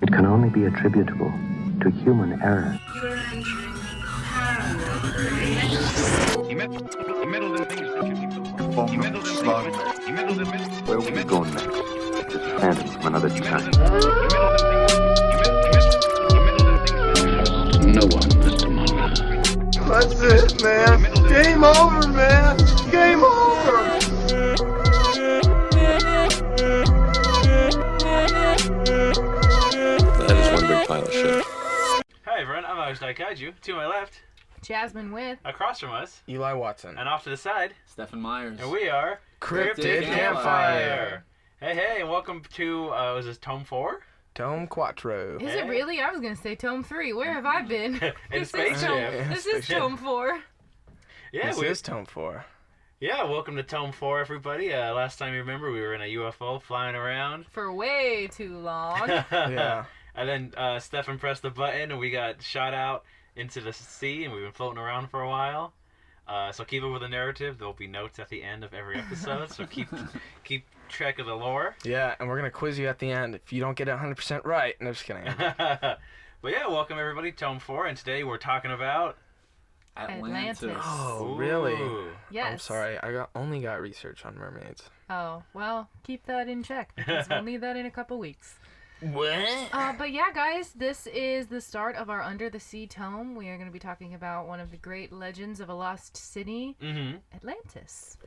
It can only be attributable to human error. You're entering paranormal. He meddled in things that you think so far. He meddled in things. He meddled in things. Where will we go next? It's a phantom from another time. No one, Mr. Mulder. That's it, man. Game over, man. Game over. That is one big pile of shit. Hi everyone, I'm Alex Kaiju. To my left, Jasmine with. across from us, Eli Watson. and off to the side, Stephen Myers. and we are Cryptid Campfire. Hey, and welcome to, was this Tome 4? Tome Quattro. Is it really? I was going to say Tome 3. Where have I been? In Space Tome, Jam. this is Tome 4. Yeah, This is Tome 4. Yeah, welcome to Tome 4, everybody. Last time you remember, we were in a UFO flying around. For way too long. Yeah. And then Stefan pressed the button, and we got shot out into the sea, and we've been floating around for a while. So keep up with the narrative. There'll be notes at the end of every episode, so keep track of the lore. Yeah, and we're going to quiz you at the end if you don't get it 100% right. No, just kidding. But yeah, welcome everybody, Tome 4, and today we're talking about... Atlantis. Oh, really? Ooh. Yes. I'm sorry. I only got research on mermaids. Oh, well, keep that in check because we'll need that in a couple weeks. What? But yeah, guys, this is the start of our Under the Sea tome. We are going to be talking about one of the great legends of a lost city, Atlantis.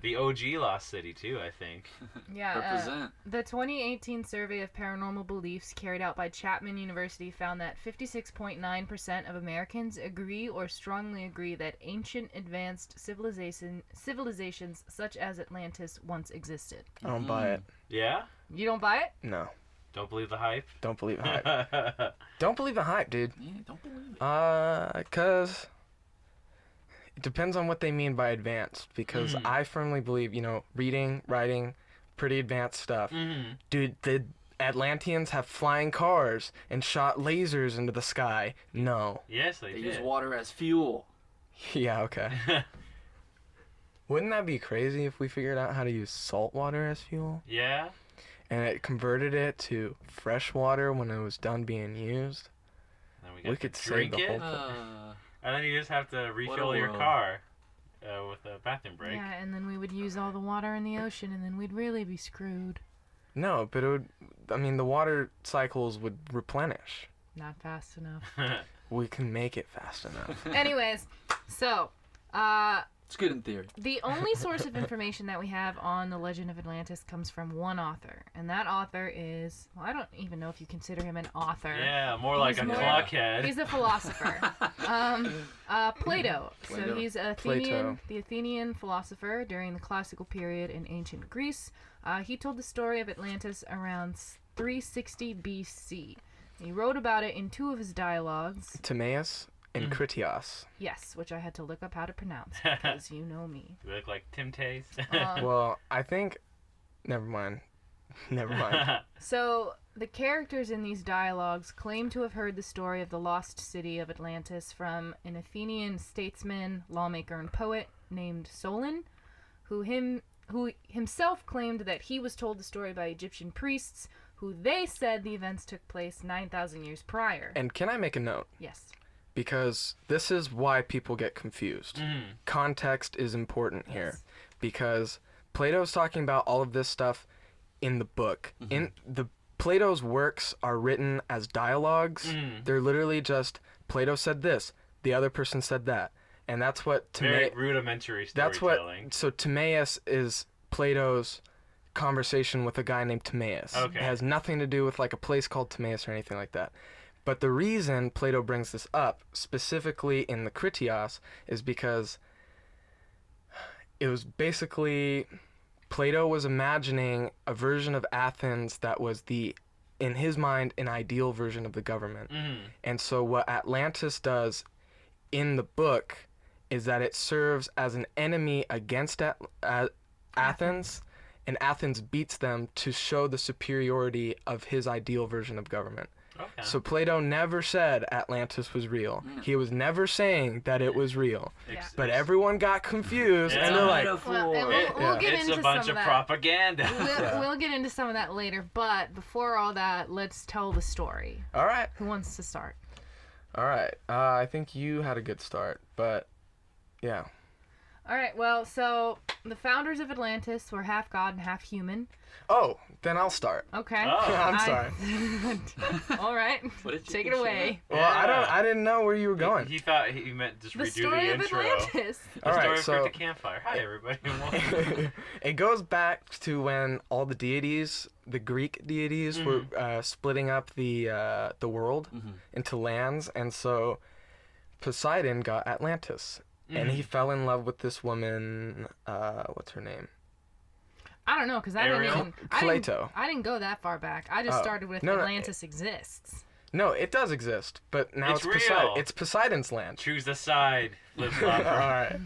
The OG Lost City, too, I think. Yeah. Represent. The 2018 survey of paranormal beliefs carried out by Chapman University found that 56.9% of Americans agree or strongly agree that ancient advanced civilizations such as Atlantis once existed. I don't buy it. Yeah? You don't buy it? No. Don't believe the hype? Don't believe the hype. Don't believe the hype, dude. Yeah, don't believe it. Because it depends on what they mean by advanced. Because I firmly believe, reading, writing, pretty advanced stuff. Dude, the Atlanteans have flying cars and shot lasers into the sky. No. Yes, they They did. use water as fuel. Yeah, okay. Wouldn't that be crazy if we figured out how to use salt water as fuel? Yeah? And it converted it to fresh water when it was done being used? And then We get could to save drink the it, whole and then you just have to refill your world. car with a bathroom break. Yeah, and then we would use all the water in the ocean, and then we'd really be screwed. No, but the water cycles would replenish. Not fast enough. We can make it fast enough. Anyways, so, It's good in theory. the only source of information that we have on the legend of Atlantis comes from one author, and that author is, well, I don't even know if you consider him an author. Yeah, more like a He's more- clockhead. He's a philosopher. Plato. So Plato. he's the Athenian philosopher during the classical period in ancient Greece. He told the story of Atlantis around 360 BC. He wrote about it in two of his dialogues. Timaeus and Critias. Yes, which I had to look up how to pronounce because you know me. You look like Tim Tays. Well, I think... Never mind. So, the characters in these dialogues claim to have heard the story of the lost city of Atlantis from an Athenian statesman, lawmaker, and poet named Solon, who himself claimed that he was told the story by Egyptian priests, who they said the events took place 9,000 years prior. And can I make a note? Yes. Because this is why people get confused. Context is important here. Because Plato's talking about all of this stuff in the book. Plato's works are written as dialogues. They're literally just, Plato said this, the other person said that. And that's what Very rudimentary storytelling. So Timaeus is Plato's conversation with a guy named Timaeus. Okay. It has nothing to do with like a place called Timaeus or anything like that. But the reason Plato brings this up, specifically in the Critias, is because it was basically Plato was imagining a version of Athens that was in his mind, an ideal version of the government. And so what Atlantis does in the book is that it serves as an enemy against Athens, and Athens beats them to show the superiority of his ideal version of government. Okay. So Plato never said Atlantis was real. He was never saying that it was real. Yeah. But everyone got confused, Yeah. and they're like, Well, and we'll get it's into a bunch some of of that. propaganda. We'll get into some of that later, but before all that, let's tell the story. all right, Who wants to start? all right. I think you had a good start, but yeah. All right, well, so the founders of Atlantis were half god and half human. Oh, then I'll start. Okay. Oh. I'm sorry. All right. What did you Take it think, away. Well, Yeah. I didn't know where you were going. He thought he meant just The redo story the of intro. Atlantis. The All right, story of so- Cryptid Campfire. Hi, everybody. It goes back to when all the deities, the Greek deities, were splitting up the world into lands, and so Poseidon got Atlantis, and he fell in love with this woman. What's her name? I don't know, because Ariel? Plato. I didn't go that far back. I just Oh. started with No, Atlantis exists. No, it does exist, but now It's it's Poseidon. real. It's Poseidon's land. Choose the side, live All lover. right.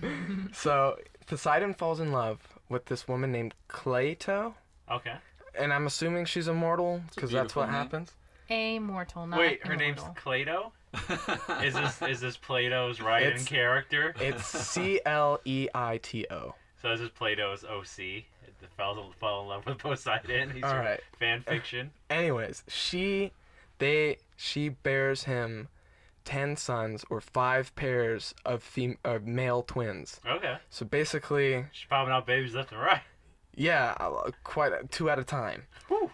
So Poseidon falls in love with this woman named Cleito, Okay. and I'm assuming she's immortal because that's what beautiful name. happens. Immortal, not Wait, her name's immortal. Plato? Is this Plato's write-in It's- character? It's Cleito. So this is Plato's OC. The fell in love with Poseidon. He's All right. fan fiction. Anyways, she bears him 10 sons or 5 pairs of male twins. Okay. So basically, She's popping out babies left and right. yeah, quite 2 at a time. Whew.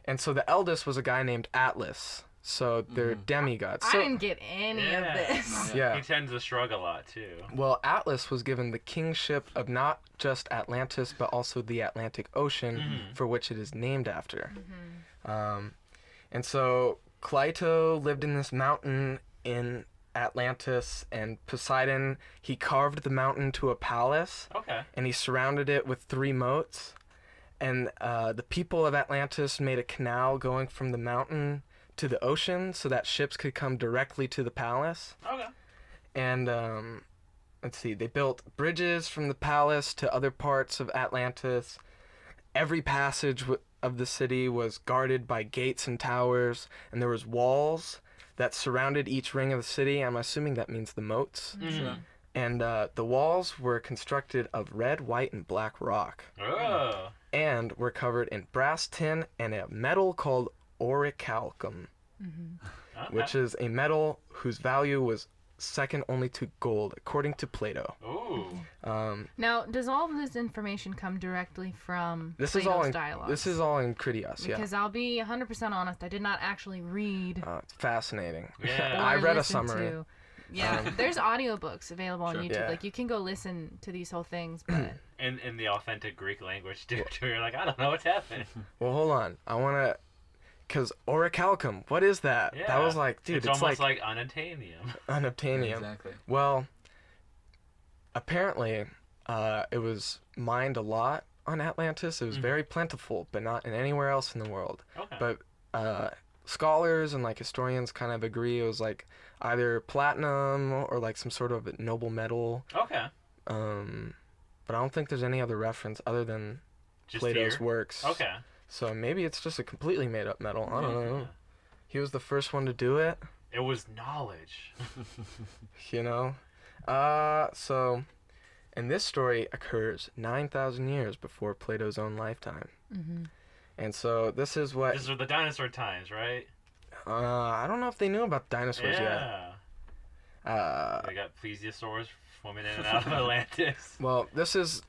And so the eldest was a guy named Atlas. So they're demigods. I So, didn't get any of this. yeah. He tends to shrug a lot too. Well, Atlas was given the kingship of not just Atlantis, but also the Atlantic Ocean, for which it is named after. And so Cleito lived in this mountain in Atlantis, and Poseidon, he carved the mountain to a palace, Okay. and he surrounded it with 3 moats. And the people of Atlantis made a canal going from the mountain to the ocean so that ships could come directly to the palace. Okay. And let's see, they built bridges from the palace to other parts of Atlantis. Every passage of the city was guarded by gates and towers, and there was walls that surrounded each ring of the city. I'm assuming that means the moats. Sure. And the walls were constructed of red, white, and black rock, Oh. and were covered in brass, tin, and a metal called orichalcum, Okay. which is a metal whose value was second only to gold, according to Plato. Ooh. Now, does all of this information come directly from This Plato's is all in dialogues? this is all in Critias, yeah. Because I'll be 100% honest, I did not actually read It's fascinating. Yeah. or I read a listen summary. to. Yeah, there's audiobooks available on Sure. YouTube. Yeah. Like, you can go listen to these whole things, but In the authentic Greek language too. You're like, I don't know what's happening. Well, hold on. I want to... Because orichalcum, what is that? Yeah. That was like, dude, it's it's almost like, like unobtainium. unobtainium. Exactly. Well, apparently, it was mined a lot on Atlantis. It was very plentiful, but not in anywhere else in the world. Okay. But scholars and like historians kind of agree it was like either platinum or like some sort of noble metal. Okay. But I don't think there's any other reference other than Just Plato's here? works. Okay. So maybe it's just a completely made up metal. I don't know. Yeah. He was the first one to do it, It was knowledge. you know? So, and this story occurs 9,000 years before Plato's own lifetime. And so this is what, These are the dinosaur times, right? I don't know if they knew about dinosaurs Yeah. yet. They got plesiosaurs swimming in and out of Atlantis. Well, this is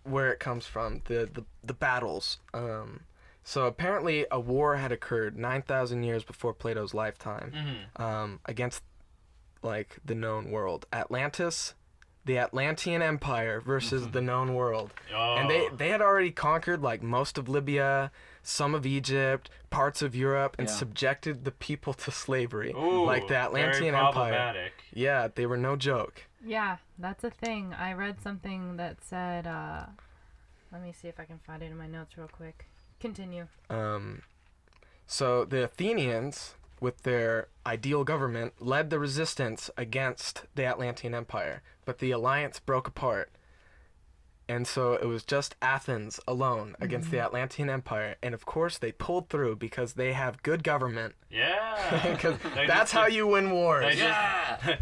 where it comes from, the battles. So apparently a war had occurred 9,000 years before Plato's lifetime against like the known world. Atlantis, the Atlantean Empire versus the known world. Oh. And they had already conquered like most of Libya, some of Egypt, parts of Europe, and Yeah. subjected the people to slavery. Ooh, like the Atlantean very Empire. problematic. Yeah, they were no joke. yeah, that's a thing. I read something that said, let me see if I can find it in my notes real quick. Continue. So the Athenians, with their ideal government, led the resistance against the Atlantean Empire, but the alliance broke apart. And so it was just Athens alone against the Atlantean Empire. And of course they pulled through because they have good government. Yeah. 'Cause that's how you win wars.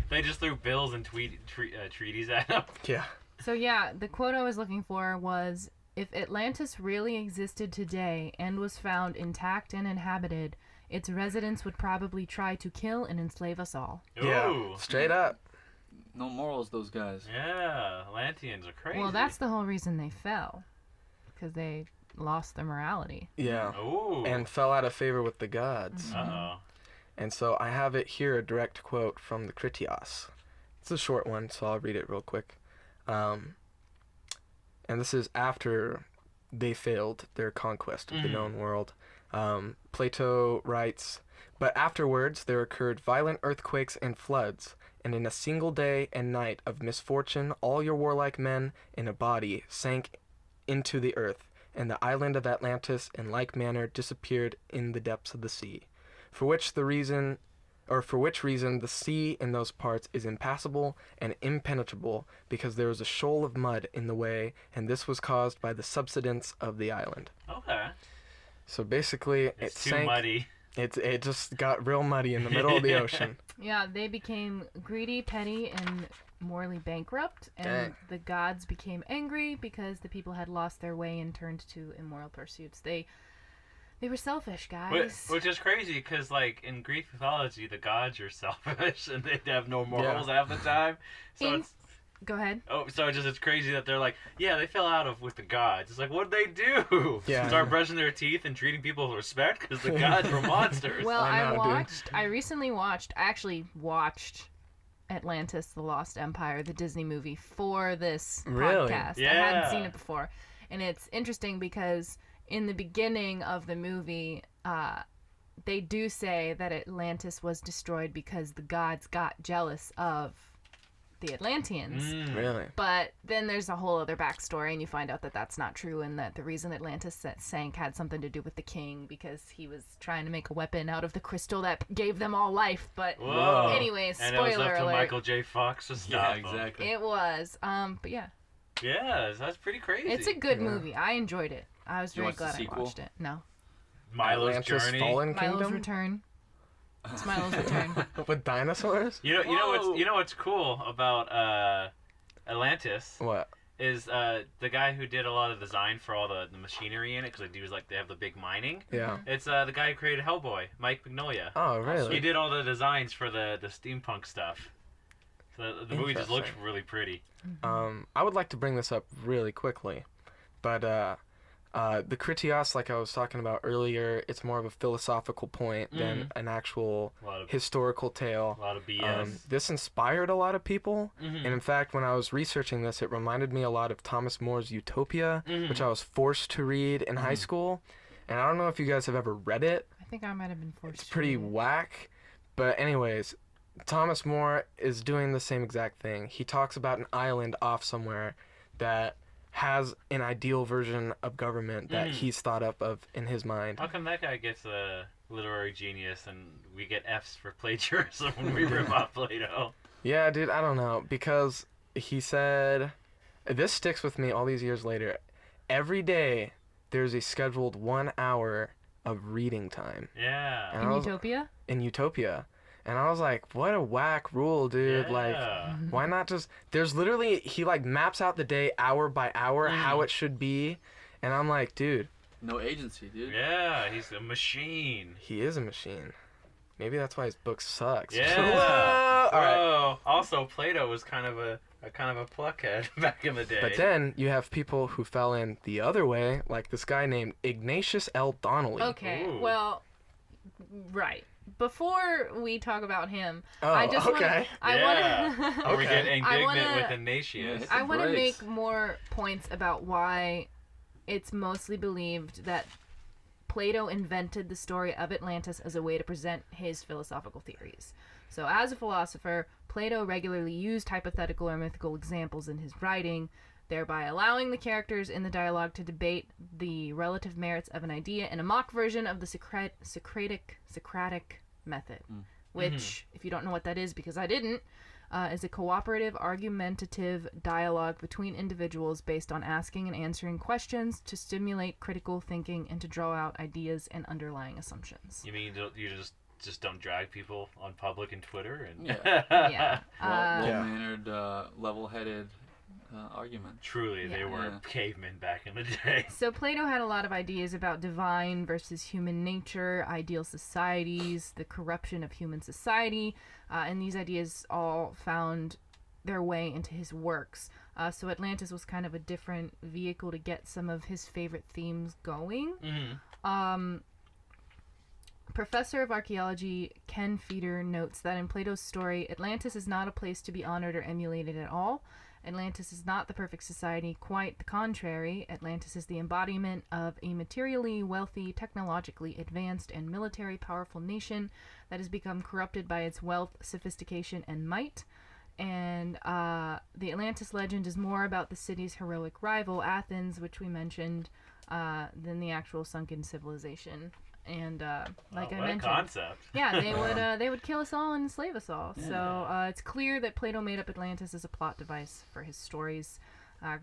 They just threw bills and treaties at them. Yeah. So yeah, the quote I was looking for was, if Atlantis really existed today and was found intact and inhabited, its residents would probably try to kill and enslave us all. Yeah. Ooh. Straight up. No morals, those guys. Yeah, Atlanteans are crazy. Well, that's the whole reason they fell. Because they lost their morality. Yeah. Ooh. And fell out of favor with the gods. Uh-oh. And so I have it here, a direct quote from the Critias. It's a short one, so I'll read it real quick. And this is after they failed their conquest of the known world. Plato writes, "But afterwards there occurred violent earthquakes and floods, and in a single day and night of misfortune all your warlike men in a body sank into the earth, and the island of Atlantis in like manner disappeared in the depths of the sea. For which reason the sea in those parts is impassable and impenetrable, because there is a shoal of mud in the way, and this was caused by the subsidence of the island." Okay. So basically, It's it too sank. muddy. It just got real muddy in the middle of the ocean. Yeah, they became greedy, petty, and morally bankrupt, and Dang. the gods became angry because the people had lost their way and turned to immoral pursuits. They were selfish, guys. Which is crazy, because, like, in Greek mythology, the gods are selfish, and they have no morals half the time. So Go ahead. it's crazy that they're like, yeah, they fell out with the gods. It's like, what did they do? Yeah. Start brushing their teeth and treating people with respect, because the gods were monsters. Well, I know, dude. I actually watched Atlantis, The Lost Empire, the Disney movie, for this Really? podcast. I Yeah. hadn't seen it before. And it's interesting because in the beginning of the movie, they do say that Atlantis was destroyed because the gods got jealous of the Atlanteans. Really? But then there's a whole other backstory, and you find out that that's not true, and that the reason Atlantis sank had something to do with the king, because he was trying to make a weapon out of the crystal that gave them all life. But Whoa. anyways, And it was spoiler up to alert. Michael J. Fox to stop him. exactly. It was. But yeah, Yeah, that's pretty crazy. it's a good movie. I enjoyed it. I was You very watched the glad I sequel? watched it. No. Milo's Atlantis Journey. Fallen Milo's Kingdom? Return. It's Milo's Return. With dinosaurs? You know what's cool about Atlantis What? is the guy who did a lot of the design for all the machinery in it, because they have the big mining. Yeah. It's the guy who created Hellboy, Mike Mignola. Oh, really? He did all the designs for the steampunk stuff. So the movie just looks Interesting. really pretty. I would like to bring this up really quickly, but the Critias, like I was talking about earlier, it's more of a philosophical point than an actual A lot of historical tale. a lot of BS. This inspired a lot of people, Mhm. and in fact, when I was researching this, it reminded me a lot of Thomas More's Utopia, which I was forced to read in high school. And I don't know if you guys have ever read it. I think I might have been forced It's pretty to read it. whack, but anyways, Thomas More is doing the same exact thing. He talks about an island off somewhere that has an ideal version of government that he's thought up of in his mind. How come that guy gets a literary genius and we get F's for plagiarism when we rip off Plato? Yeah, dude, I don't know, because he said, this sticks with me all these years later. Every day there's a scheduled 1 hour of reading time. Yeah. And In I was- Utopia? in Utopia. And I was like, what a whack rule, dude. Like, Yeah. why not just... There's literally... He, like, maps out the day hour by hour how it should be. And I'm like, dude, No agency, dude. Yeah, he's a machine. he is a machine. Maybe that's why his book sucks. Yeah. Whoa! All right. Whoa. Also, Plato was kind of a pluckhead back in the day. But then you have people who fell in the other way, like this guy named Ignatius L. Donnelly. Okay, Ooh. well, right. Before we talk about him, Oh, I just okay. Yeah. want Or we get Okay. indignant wanna- with Ignatius. Yeah. I want to Breaks. make more points about why it's mostly believed that Plato invented the story of Atlantis as a way to present his philosophical theories. So, as a philosopher, Plato regularly used hypothetical or mythical examples in his writing, thereby allowing the characters in the dialogue to debate the relative merits of an idea in a mock version of the Socratic method. Which, if you don't know what that is, because I didn't, is a cooperative, argumentative dialogue between individuals based on asking and answering questions to stimulate critical thinking and to draw out ideas and underlying assumptions. You mean you just don't drag people on public and Twitter and Yeah. Well-mannered, level-headed argument. Truly, they were Yeah. cavemen back in the day. So Plato had a lot of ideas about divine versus human nature, ideal societies, the corruption of human society, and these ideas all found their way into his works. So Atlantis was kind of a different vehicle to get some of his favorite themes going. Mm-hmm. Professor of archaeology Ken Feeder notes that in Plato's story, Atlantis is not a place to be honored or emulated at all. Atlantis is not the perfect society, quite the contrary. Atlantis is the embodiment of a materially wealthy, technologically advanced, and military powerful nation that has become corrupted by its wealth, sophistication, and might. And the Atlantis legend is more about the city's heroic rival, Athens, which we mentioned, than the actual sunken civilization. And like I what mentioned, a concept. yeah, they would kill us all and enslave us all. So it's clear that Plato made up Atlantis as a plot device for his stories,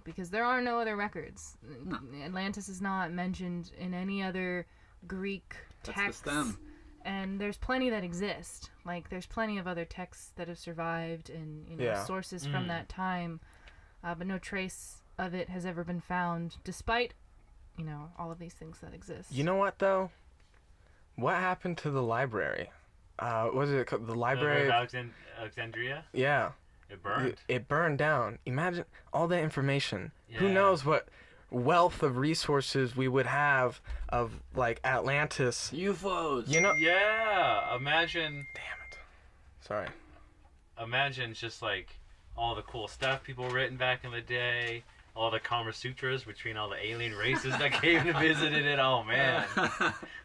because there are no other records. Atlantis is not mentioned in any other Greek texts. That's the stem. And there's plenty that exist. Like there's plenty of other texts that have survived and sources from that time, but no trace of it has ever been found, despite all of these things that exist. You know what though? What happened to the library? Was it the library? of Alexandria? Yeah. It burned. It burned down. Imagine all that information. Who Yeah. knows what wealth of resources we would have of like Atlantis. UFOs. Yeah. Imagine. Damn it. Sorry. Imagine just like all the cool stuff people written back in the day. All the Kama Sutras between all the alien races that came and visited it. Oh man.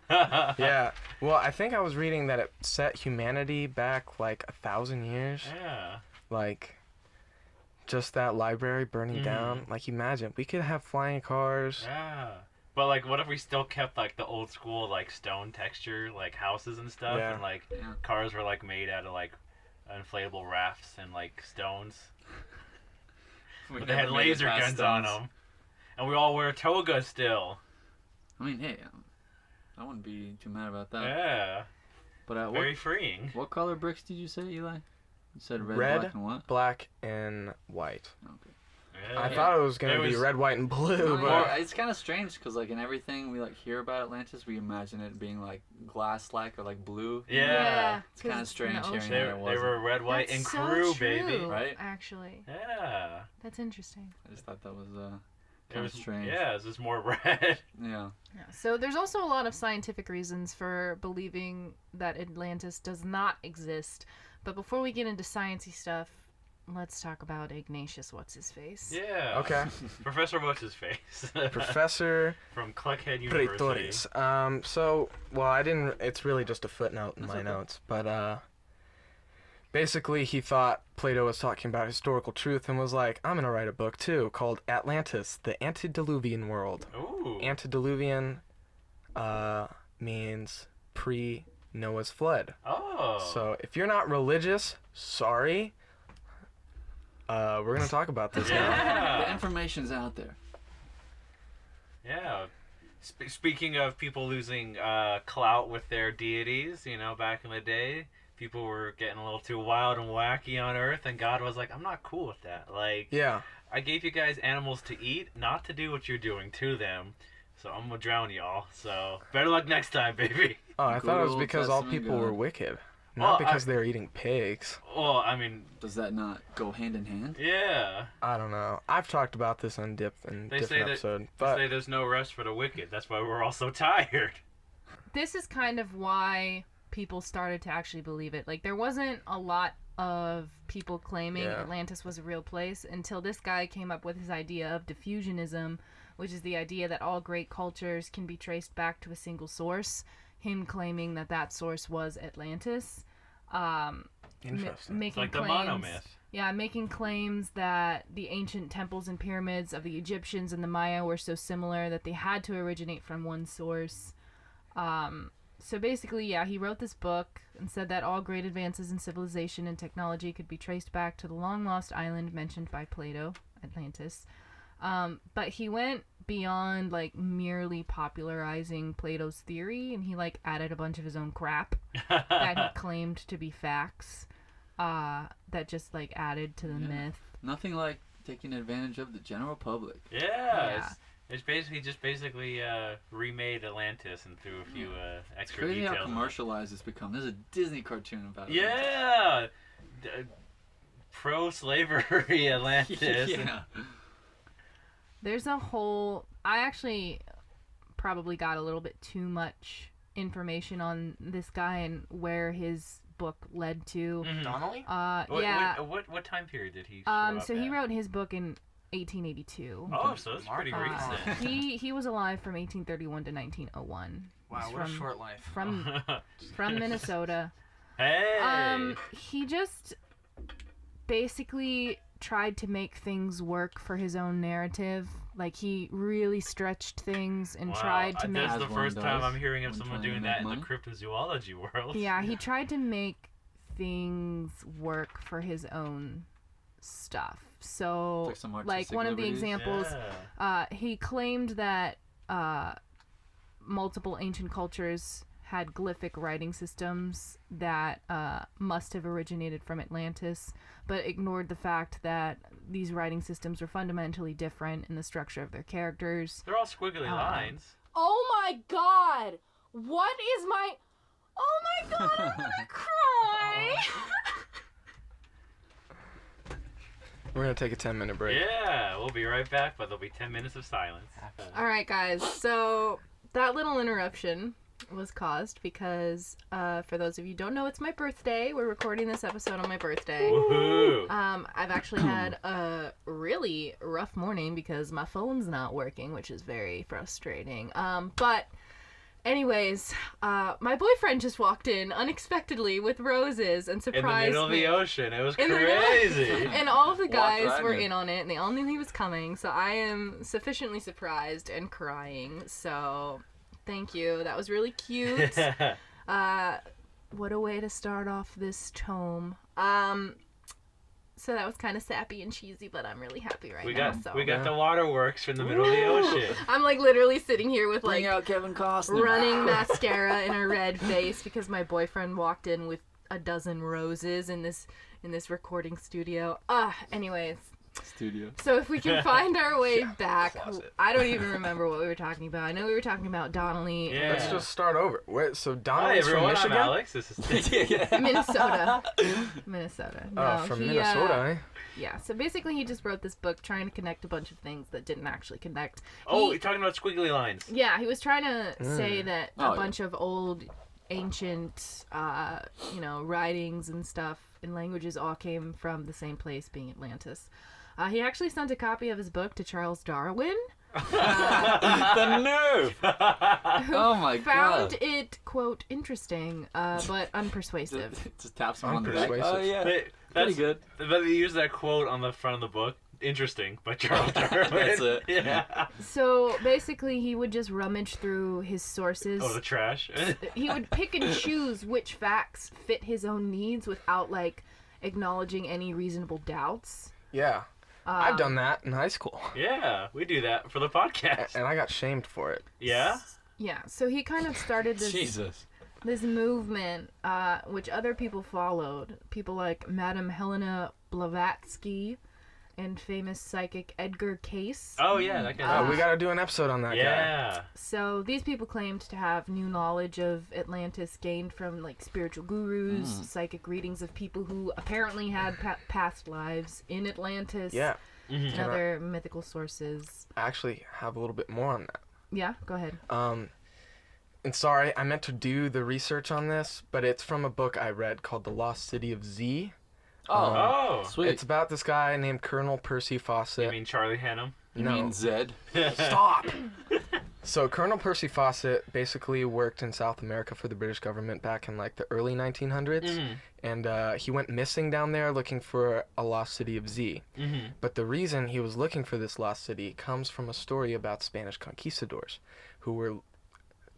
Yeah. Well, I think I was reading that it set humanity back like 1,000 years. Yeah. Like, just that library burning down. Like, imagine we could have flying cars. Yeah. But like, what if we still kept like the old school like stone texture like houses and stuff, Yeah. and like cars were like made out of like inflatable rafts and like stones. But they had laser guns on them, and we all wear togas still. I mean, hey, I wouldn't be too mad about that. Yeah. But Very freeing. what color bricks did you say, Eli? You said red, Red, black, and what? black, and white. Okay. Yeah. I thought it was gonna be red, white, and blue, but Well, it's kind of strange because like in everything we like hear about Atlantis, we imagine it being like glass-like or like blue. Yeah. It's kind of strange hearing They, that it they wasn't. were red, white, That's and so crew, true, baby. Right? Actually, Yeah. that's interesting. I just thought that was It kind was of strange. Yeah, it's just more red. Yeah. Yeah. So there's also a lot of scientific reasons for believing that Atlantis does not exist. But before we get into sciencey stuff, let's talk about Ignatius What's-His-Face. Yeah. okay. Professor What's His Face. Professor From Cluckhead University. Praetoris. So, well, I didn't. It's really just a footnote in That's my okay. notes, but basically he thought Plato was talking about historical truth and was like, I'm gonna write a book too called Atlantis, the Antediluvian World. Ooh. Antediluvian means pre-Noah's flood. Oh. So if you're not religious, sorry. We're gonna talk about this now. The Yeah. information's out there. Yeah. Speaking of people losing clout with their deities, back in the day, people were getting a little too wild and wacky on Earth, and God was like, I'm not cool with that. Like, Yeah. I gave you guys animals to eat, not to do what you're doing to them. So I'm gonna drown y'all. So better luck next time, baby. Oh, I thought it was Good because all Testament people were God. wicked, Well, not because they were eating pigs. Well, I mean, Does that not go hand in hand? yeah. I don't know. I've talked about this on They different say that- episode, They but say there's no rest for the wicked. That's why we're all so tired. This is kind of why people started to actually believe it. Like, there wasn't a lot of people claiming Yeah. Atlantis was a real place until this guy came up with his idea of diffusionism, which is the idea that all great cultures can be traced back to a single source. Him claiming that that source was Atlantis. interesting. Making It's like the claims, monomyth. Yeah, making claims that the ancient temples and pyramids of the Egyptians and the Maya were so similar that they had to originate from one source. So basically, yeah, he wrote this book and said that all great advances in civilization and technology could be traced back to the long-lost island mentioned by Plato, Atlantis. But he went beyond, like, merely popularizing Plato's theory, and he, like, added a bunch of his own crap that he claimed to be facts that just, like, added to the myth. Nothing like taking advantage of the general public. Yeah. It's basically remade Atlantis and threw a few extra Crazy details. how commercialized it's become. There's a Disney cartoon about it. Yeah. Pro-slavery Atlantis. Yeah. There's a whole... I actually probably got a little bit too much information on this guy and where his book led to. Mhm. Donnelly? What time period did he? So he wrote his book in 1882. Oh, so it's pretty recent. He was alive from 1831 to 1901. Wow, He's what a from- short life. From Minnesota. Hey. He just basically tried to make things work for his own narrative. Like, he really stretched things and tried to make... That's the As one first time does I'm hearing of when someone trying to doing make that in the money. cryptozoology world. Yeah, he tried to make things work for his own stuff. So, Took some like, artistic one of the liberties. examples, Yeah. he claimed that multiple ancient cultures had glyphic writing systems that must have originated from Atlantis, but ignored the fact that these writing systems were fundamentally different in the structure of their characters. They're all squiggly lines. Oh my god! What is my... Oh my god, I'm gonna cry! We're gonna take a 10-minute break. Yeah, we'll be right back, but there'll be 10 minutes of silence. Alright, guys, so that little interruption was caused because, for those of you who don't know, it's my birthday. We're recording this episode on my birthday. Woohoo! I've actually had a really rough morning because my phone's not working, which is very frustrating. But anyways, my boyfriend just walked in unexpectedly with roses and In the surprised middle of me. the ocean. It was In the middle- crazy. And all of the guys right were in. in on it, and they all knew he was coming, so I am sufficiently surprised and crying. So, thank you. That was really cute. What a way to start off this tome. So that was kind of sappy and cheesy, but I'm really happy right we now. got So we got the waterworks from the middle of the ocean. I'm like literally sitting here with Bring like out Kevin Costner. running mascara in a red face because my boyfriend walked in with a dozen roses in this recording studio. Anyways, Studio. so if we can find our way back, closet. I don't even remember what we were talking about. I know we were talking about Donnelly, Yeah. Let's just start over. Wait, so Hi Donnelly's from everyone, I'm Michigan? Alex. This is Minnesota. Minnesota. No, From he, Minnesota, eh? Yeah, so basically he just wrote this book trying to connect a bunch of things that didn't actually connect. Oh, He- you're talking about squiggly lines. Yeah, he was trying to say that Oh, a yeah. bunch of old, ancient, writings and stuff and languages all came from the same place, being Atlantis. He actually sent a copy of his book to Charles Darwin, The nerve! Oh my found god. it, quote, interesting, but unpersuasive. Just taps him on the back. Unpersuasive. Oh yeah. They, Pretty good. But they use that quote on the front of the book. Interesting, by Charles Darwin. That's it. Yeah. So basically he would just rummage through his sources. Oh, the trash. He would pick and choose which facts fit his own needs without, like, acknowledging any reasonable doubts. Yeah. I've done that in high school. Yeah, we do that for the podcast. And I got shamed for it. Yeah? Yeah, so he kind of started Jesus. this movement, which other people followed. People like Madame Helena Blavatsky and famous psychic Edgar Cayce. Oh, yeah, that guy. We gotta do an episode on that guy. Yeah. So these people claimed to have new knowledge of Atlantis gained from, like, spiritual gurus, psychic readings of people who apparently had past lives in Atlantis. Yeah. And other mythical sources. I actually have a little bit more on that. Yeah, go ahead. And sorry, I meant to do the research on this, but it's from a book I read called The Lost City of Z. Oh. Sweet. It's about this guy named Colonel Percy Fawcett. You mean Charlie Hannum? You No. mean Zed? Stop! So Colonel Percy Fawcett basically worked in South America for the British government back in like the early 1900s. And he went missing down there looking for a lost city of Z. But the reason he was looking for this lost city comes from a story about Spanish conquistadors who were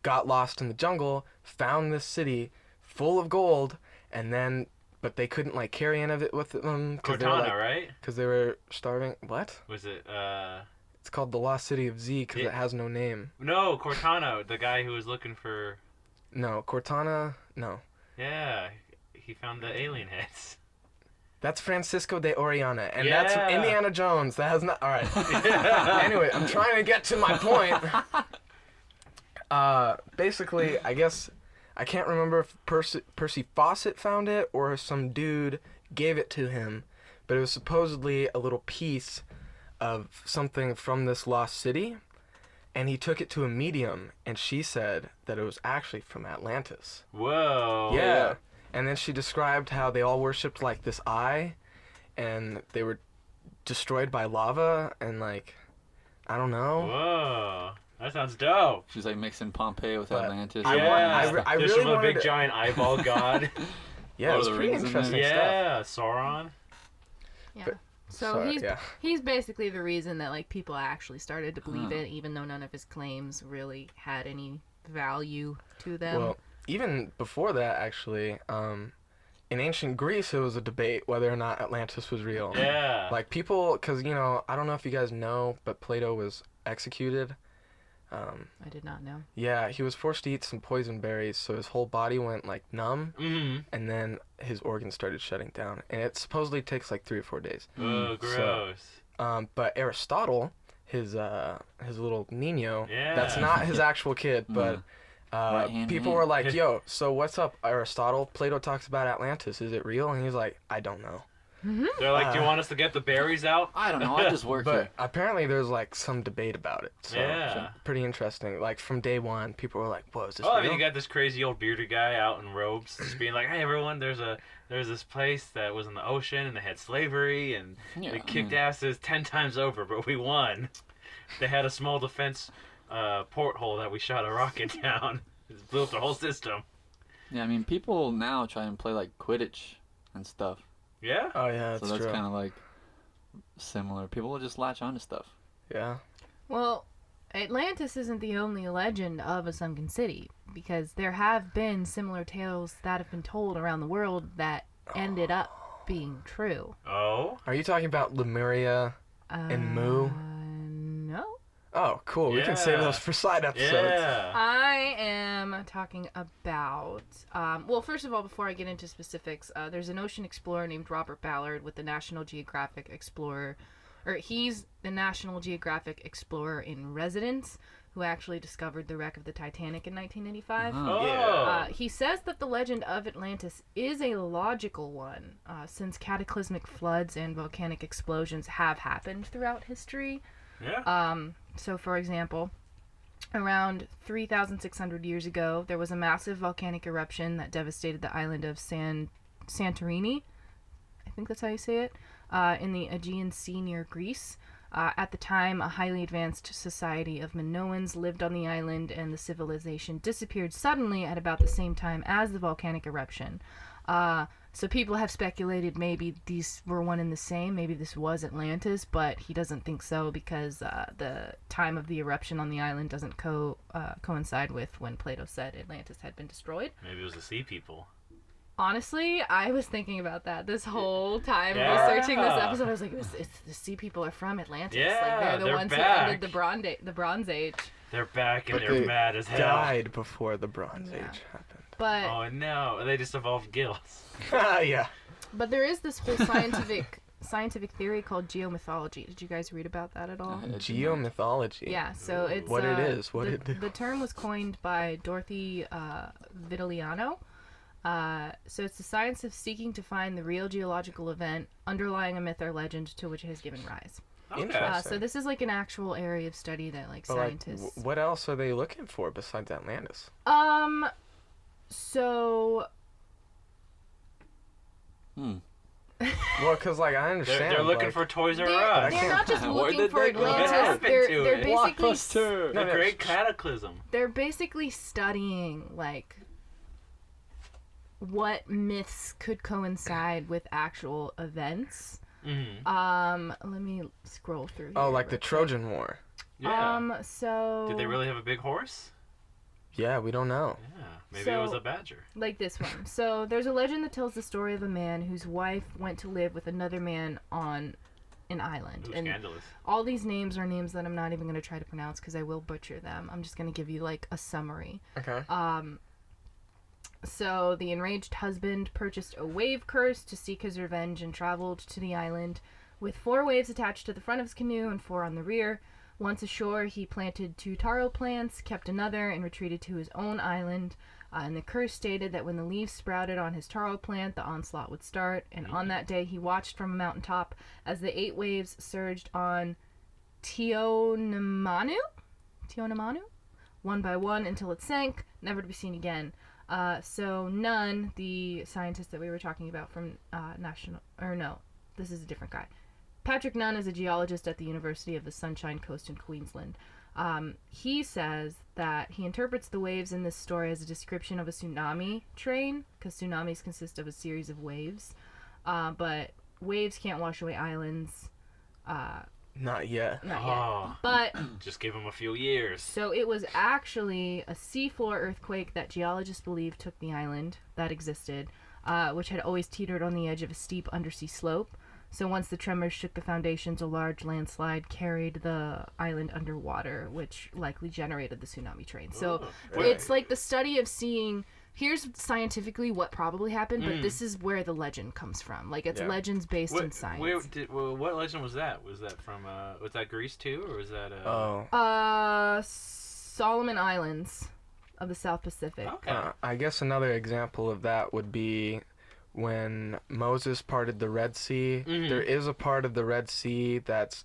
got lost in the jungle, found this city full of gold, and then but they couldn't like carry any of it with them Cortana, right? because they were starving. What? Was it? It's called the Lost City of Z because it has no name. No, Cortana, the guy who was looking for. No, Cortana. No. Yeah, he found the alien heads. That's Francisco de Oriana, and Yeah. that's Indiana Jones. That has not. All right. Anyway, I'm trying to get to my point. Basically, I guess I can't remember if Percy Fawcett found it or if some dude gave it to him, but it was supposedly a little piece of something from this lost city, and he took it to a medium, and she said that it was actually from Atlantis. Whoa. Yeah. And then she described how they all worshipped like this eye, and they were destroyed by lava, and like, I don't know. Whoa. That sounds dope. She's like mixing Pompeii with But Atlantis. I There's really from a wanted big to- giant eyeball god. Yeah, Oh, it was the pretty rings in there? interesting stuff. Yeah, Sauron. Yeah. But- So Sorry, he's basically the reason that like people actually started to believe Huh. it, even though none of his claims really had any value to them. Well, even before that, actually, in ancient Greece, it was a debate whether or not Atlantis was real. Yeah. Like people, because I don't know if you guys know, but Plato was executed. I did not know. Yeah, he was forced to eat some poison berries, so his whole body went like numb, Mm-hmm. and then his organs started shutting down, and it supposedly takes like 3 or 4 days. Oh, gross. But Aristotle, his little Nino, Yeah. that's not his actual kid, but Right hand people man. were like, "Yo, so what's up, Aristotle? Plato talks about Atlantis. Is it real?" And he's like, "I don't know." They're like, do you want us to get the berries out? I don't know. I just work But here. apparently, there's like some debate about it. So Yeah. pretty interesting. Like from day one, people were like, "Whoa, is this Oh, I real?" mean, you got this crazy old bearded guy out in robes, just being like, "Hey, everyone, there's this place that was in the ocean, and they had slavery, and Yeah, they I kicked mean- asses 10 times over, but we won. They had a small defense porthole that we shot a rocket down. It blew up the whole system." Yeah, I mean, people now try and play like Quidditch and stuff. Yeah. Oh yeah, So that's that's true. kind of like similar. People will just latch onto stuff. Yeah. Well, Atlantis isn't the only legend of a sunken city, because there have been similar tales that have been told around the world that ended up being true. Oh. Are you talking about Lemuria and Mu? No. Oh, cool. We can save Yeah. those for side episodes. Yeah. I am talking about. Well, first of all, before I get into specifics, there's an ocean explorer named Robert Ballard with the National Geographic Explorer, or he's the National Geographic Explorer in residence, who actually discovered the wreck of the Titanic in 1985. Uh-huh. Oh. He says that the legend of Atlantis is a logical one, since cataclysmic floods and volcanic explosions have happened throughout history. Yeah. So, for example, around 3,600 years ago, there was a massive volcanic eruption that devastated the island of Santorini. I think that's how you say it. In the Aegean Sea near Greece. At the time, a highly advanced society of Minoans lived on the island, and the civilization disappeared suddenly at about the same time as the volcanic eruption. So people have speculated maybe these were one and the same. Maybe this was Atlantis, but he doesn't think so because the time of the eruption on the island doesn't coincide with when Plato said Atlantis had been destroyed. Maybe it was the sea people. Honestly, I was thinking about that this whole time Yeah. researching this episode. I was like, it's the sea people are from Atlantis. Yeah, like they're the they're ones back. who ended the Bronze Age. They're back and But they're they mad as hell. died before the Bronze Yeah. Age happened. But Oh no, they just evolved gills. Yeah. But there is this whole scientific theory called geomythology. Did you guys read about that at all? Geomythology. Yeah, so it's What it is, what the, it do. The term was coined by Dorothy Vitaliano. So it's the science of seeking to find the real geological event underlying a myth or legend to which it has given rise. Okay. Interesting. So this is like an actual area of study that like But, like, scientists. what else are they looking for besides Atlantis? So Well, because like I understand. They're looking like, for Toys R they're Us. not just Where looking did for they go? What Atlantis. happened They're to they're it? basically Blockbuster. The No, Great Cataclysm. they're basically studying like what myths could coincide with actual events. Mm-hmm. Let me scroll through here. Oh, like the real quick. Trojan War. Yeah. So Did they really have a big horse? Yeah, we don't know. Yeah, maybe it was So- a badger. Like this one. So there's a legend that tells the story of a man whose wife went to live with another man on an island. Ooh, And scandalous. all these names are names that I'm not even going to try to pronounce because I will butcher them. I'm just going to give you like a summary. Okay. So the enraged husband purchased a wave curse to seek his revenge and traveled to the island with 4 waves attached to the front of his canoe and 4 on the rear. Once ashore, he planted 2 taro plants, kept another, and retreated to his own island. And the curse stated that when the leaves sprouted on his taro plant, the onslaught would start. And on that day, he watched from a mountaintop as the 8 waves surged on Tionamanu, one by one until it sank, never to be seen again. So Nunn, the scientist that we were talking about from this is a different guy. Patrick Nunn is a geologist at the University of the Sunshine Coast in Queensland. He says that he interprets the waves in this story as a description of a tsunami train, because tsunamis consist of a series of waves. But waves can't wash away islands. Not yet. Not Oh. yet. But Just give him a few years. so it was actually a seafloor earthquake that geologists believe took the island that existed, which had always teetered on the edge of a steep undersea slope. So once the tremors shook the foundations, a large landslide carried the island underwater, which likely generated the tsunami train. So Oh, it's like the study of seeing, here's scientifically what probably happened, but this is where the legend comes from. Like, it's Yeah. legends based in science. What legend was that? Was that from was that Greece too, or was that Solomon Islands of the South Pacific. Okay. I guess another example of that would be when Moses parted the Red Sea. Mhm. There is a part of the Red Sea that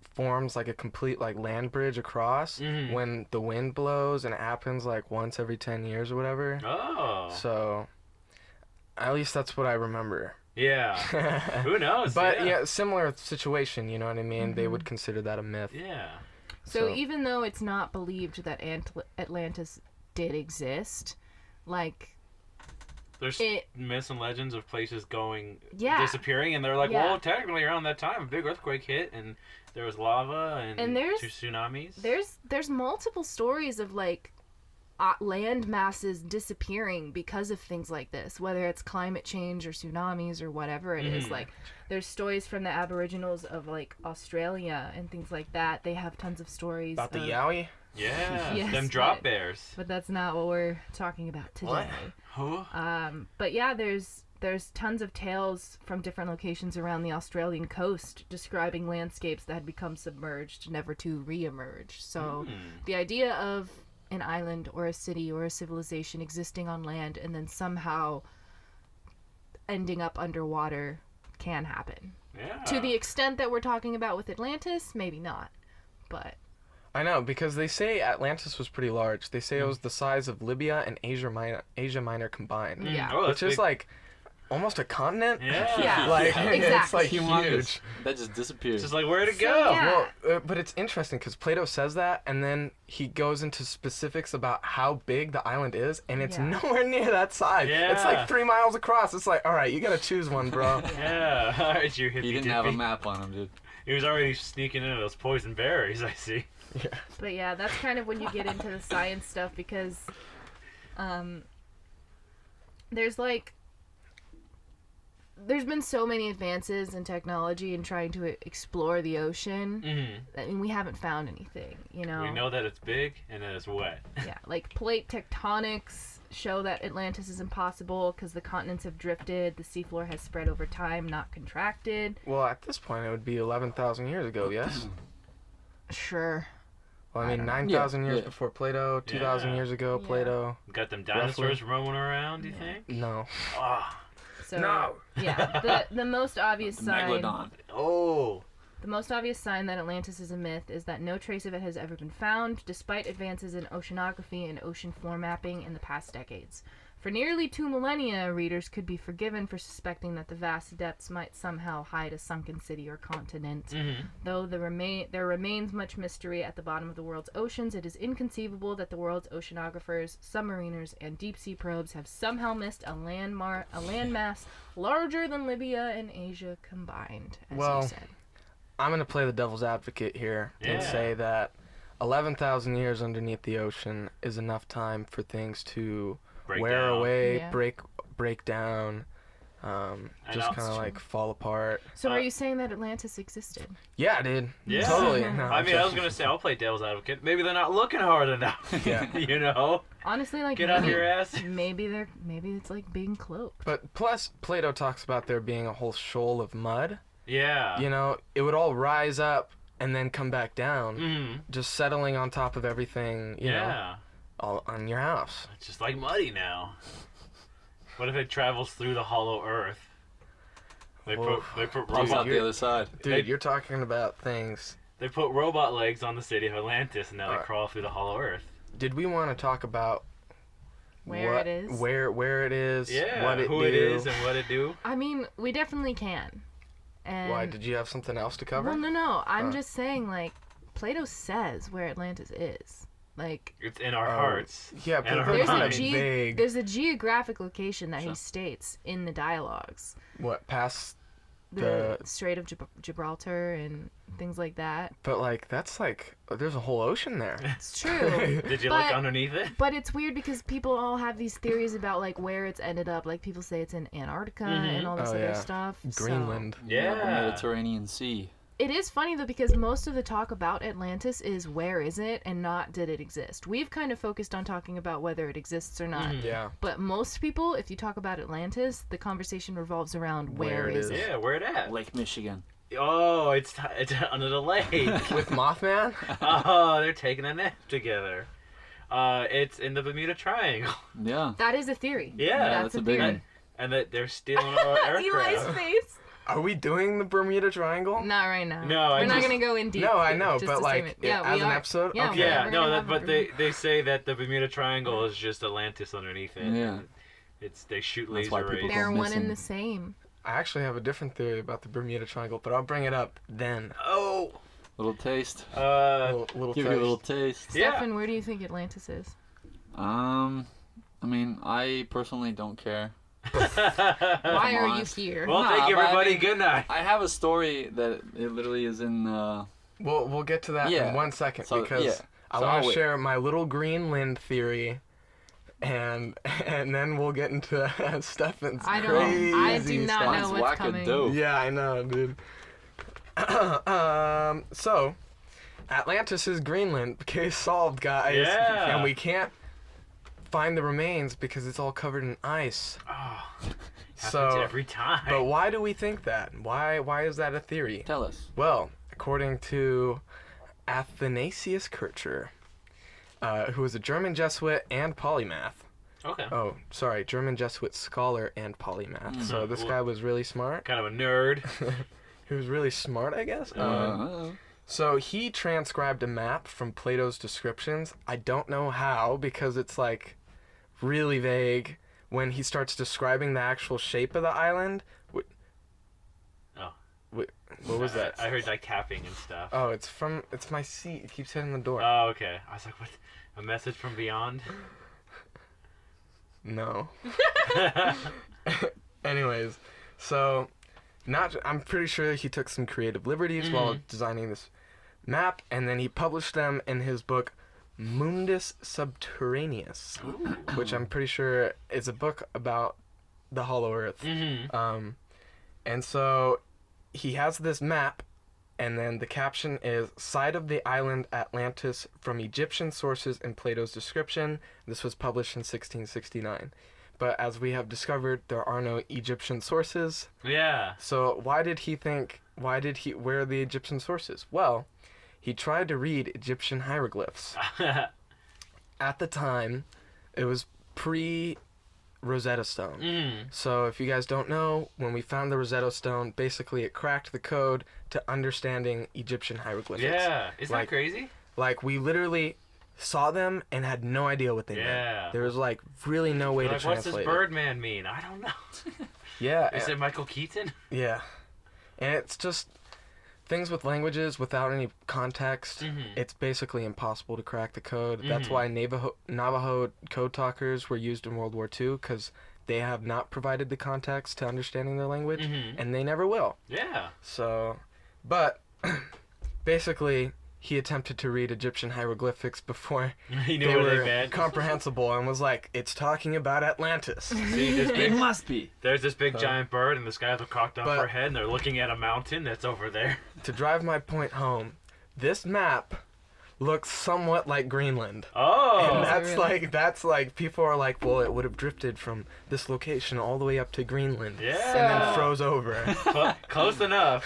forms like a complete like land bridge across Mhm. when the wind blows, and it happens like once every 10 years or whatever. Oh. So at least that's what I remember. Yeah. Who knows? But yeah, similar situation, you know what I mean? They would consider that a myth. Yeah. So even though it's not believed that Atlantis did exist, like, There's myths and legends of places going Yeah. disappearing, and they're like, Yeah. well, technically around that time, a big earthquake hit, and there was lava and there's- 2 tsunamis. there's multiple stories of like land masses disappearing because of things like this, whether it's climate change or tsunamis or whatever it is. Like, there's stories from the Aboriginals of like Australia and things like that. They have tons of stories About the of- Yowie? Yeah. Yes, Them drop but- bears. but that's not what we're talking about today. What? Huh? But yeah, there's tons of tales from different locations around the Australian coast describing landscapes that had become submerged, never to re-emerge. So the idea of an island or a city or a civilization existing on land and then somehow ending up underwater can happen. Yeah. To the extent that we're talking about with Atlantis, maybe not. But I know, because they say Atlantis was pretty large. They say it was the size of Libya and Asia Minor combined. yeah. Oh, that's Which is big. like almost a continent. Yeah. Yeah. Like, it's Exactly. like Humongous. huge. That just disappeared. It's just like, where'd it So, go? yeah. Well, but it's interesting because Plato says that, and then he goes into specifics about how big the island is, and it's Yeah. nowhere near that size. It's Yeah. like 3 miles across. It's like, all right, you gotta choose one, bro. Yeah. All right, you hippie he didn't have a dippy. map on him, dude. He was already sneaking into those poison berries, I see. But yeah, that's kind of when you get into the science stuff because there's been so many advances in technology in trying to explore the ocean. Mm-hmm. I mean, we haven't found anything, you know? We know that it's big and that it's wet. Yeah, like plate tectonics show that Atlantis is impossible because the continents have drifted, the seafloor has spread over time, not contracted. Well, at this point, it would be 11,000 years ago, yes? Sure. Well, I mean, don't know. 9,000 years Yeah. before Plato, 2,000 Yeah. years ago, Yeah. Plato. Got them dinosaurs roaming around, do you think? No. Ah. So, No. yeah, the most obvious sign... Megalodon. Oh. The most obvious sign that Atlantis is a myth is that no trace of it has ever been found, despite advances in oceanography and ocean floor mapping in the past decades. For nearly 2 millennia, readers could be forgiven for suspecting that the vast depths might somehow hide a sunken city or continent. Mm-hmm. Though there remains much mystery at the bottom of the world's oceans, it is inconceivable that the world's oceanographers, submariners, and deep-sea probes have somehow missed a landmass larger than Libya and Asia combined, as Well, you said. I'm going to play the devil's advocate here and Yeah. say that 11,000 years underneath the ocean is enough time for things to Break wear down. away, Yeah. break down, just know. kind of like fall apart. So are you saying that Atlantis existed? Yeah, dude. Yeah. Totally. No, I mean, I was gonna say I'll play devil's advocate. Maybe they're not looking hard enough. Yeah. You know, Honestly, like get out of maybe, your ass. maybe it's like being cloaked. But plus, Plato talks about there being a whole shoal of mud. Yeah. You know, it would all rise up and then come back down, Mm. just settling on top of everything, you know, Yeah. all on your house. It's just like muddy now. What if it travels through the hollow earth? They Whoa. put Pops robot out the other side. Dude, They- you're talking about things. they put robot legs on the city of Atlantis, and now they Alright. crawl through the hollow earth. Did we want to talk about Where it is? Where it is, Yeah. what it who do? it is and what it do. I mean, we definitely can. And Why, did you have something else to cover? Well, no. I'm Oh. just saying, like, Plato says where Atlantis is. Like, It's in our Oh. hearts. Yeah, And but our they're there's kind a of minds. vague. there's a geographic location that Sure. he states in the dialogues. What, past The The- Strait of Gibraltar and things like that. But, like, that's like, there's a whole ocean there. It's true. Did you But- look underneath it? But it's weird because people all have these theories about, like, where it's ended up. Like, people say it's in Antarctica and all this Oh, other yeah. stuff. so- Greenland. Yeah. The Mediterranean Sea. It is funny though because most of the talk about Atlantis is where is it and not did it exist. We've kind of focused on talking about whether it exists or not. Yeah. But most people, if you talk about Atlantis, the conversation revolves around Where where it is is. it. Yeah, where it at? Lake Michigan. Oh, it's under the lake. With Mothman? Oh, they're taking a nap together. It's in the Bermuda Triangle. Yeah. That is a theory. Yeah, that's a a big theory. one. And that they're stealing our Eli's aircraft. face. Are we doing the Bermuda Triangle? Not right now. No, I we're not just- gonna go in deep. No, I know, just but a like statement. Yeah, as we an are. episode. Yeah, okay. we're Yeah, gonna no, have a but they say that the Bermuda Triangle is just Atlantis underneath it. Yeah. They shoot That's why laser people rays. go They're one missing. and the same. I actually have a different theory about the Bermuda Triangle, but I'll bring it up then. Oh, Little taste. Little Give you a little taste. taste. Yeah. Stefan, where do you think Atlantis is? I mean, I personally don't care. Why are you honest. here? Well, Nah, thank you, but I everybody. mean- Good night. I have a story that it literally is in. We'll get to that Yeah. in 1 second So, because yeah. I So want I'll to wait. share my little Greenland theory, and then we'll get into Stefan's I don't. crazy I do not stuff. know Mine's what's coming. wackadoo. Yeah, I know, dude. So, Atlantis is Greenland. Case solved, guys. Yeah. And we can't find the remains because it's all covered in ice. Oh, happens So, every time. but why do we think that? Why is that a theory? Tell us. Well, according to Athanasius Kircher, who was a German Jesuit and polymath. Okay. Oh, sorry, German Jesuit scholar and polymath. So this Cool. guy was really smart. Kind of a nerd. He was really smart, I guess. So he transcribed a map from Plato's descriptions. I don't know how because it's like really vague. When he starts describing the actual shape of the island. Oh. What was that? I heard like tapping and stuff. Oh, it's my seat. It keeps hitting the door. Oh, okay. I was like, what? A message from beyond? No. Anyways, so I'm pretty sure he took some creative liberties while designing this map, and then he published them in his book Mundus Subterraneus, which I'm pretty sure is a book about the Hollow Earth. And so he has this map, and then the caption is "Site of the Island Atlantis from Egyptian sources in Plato's description." This was published in 1669. But as we have discovered, there are no Egyptian sources. Yeah. So where are the Egyptian sources? Well, he tried to read Egyptian hieroglyphs. At the time, it was pre-Rosetta Stone. So if you guys don't know, when we found the Rosetta Stone, basically it cracked the code to understanding Egyptian hieroglyphics. Yeah. Isn't Like- that crazy? Like, we literally saw them and had no idea what they Yeah. meant. There was, like, really no way Like, to what's translate this it. Birdman mean? I don't know. Yeah. Is it Michael Keaton? Yeah. And it's just things with languages without any context. It's basically impossible to crack the code. That's why Navajo code talkers were used in World War II, because they have not provided the context to understanding their language, and they never will. Yeah. So, but basically, he attempted to read Egyptian hieroglyphics before He knew they what they were meant. comprehensible and was like, it's talking about Atlantis. See, this It big, must be. there's this big giant bird, and this guy with a cocked up But- forehead, and they're looking at a mountain that's over there. To drive my point home, this map looks somewhat like Greenland. Oh, And that's really? like people are like, well, it would have drifted from this location all the way up to Greenland. And yeah. then froze over. Close enough.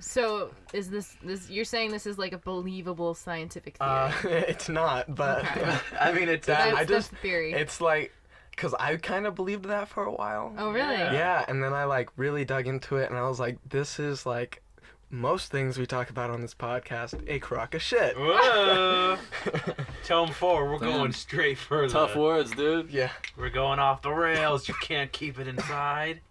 So is this you're saying this is like a believable scientific theory? It's not, but Okay. I mean, it's that- that's, I that's just- the theory. it's like, because I kind of believed that for a while. Oh really? Yeah, and then I like really dug into it, and I was like, this is like most things we talk about on this podcast, a crock of shit. Whoa. Tome 4, we're Damn. going straight further. Tough words, dude. Yeah. We're going off the rails. You can't keep it inside.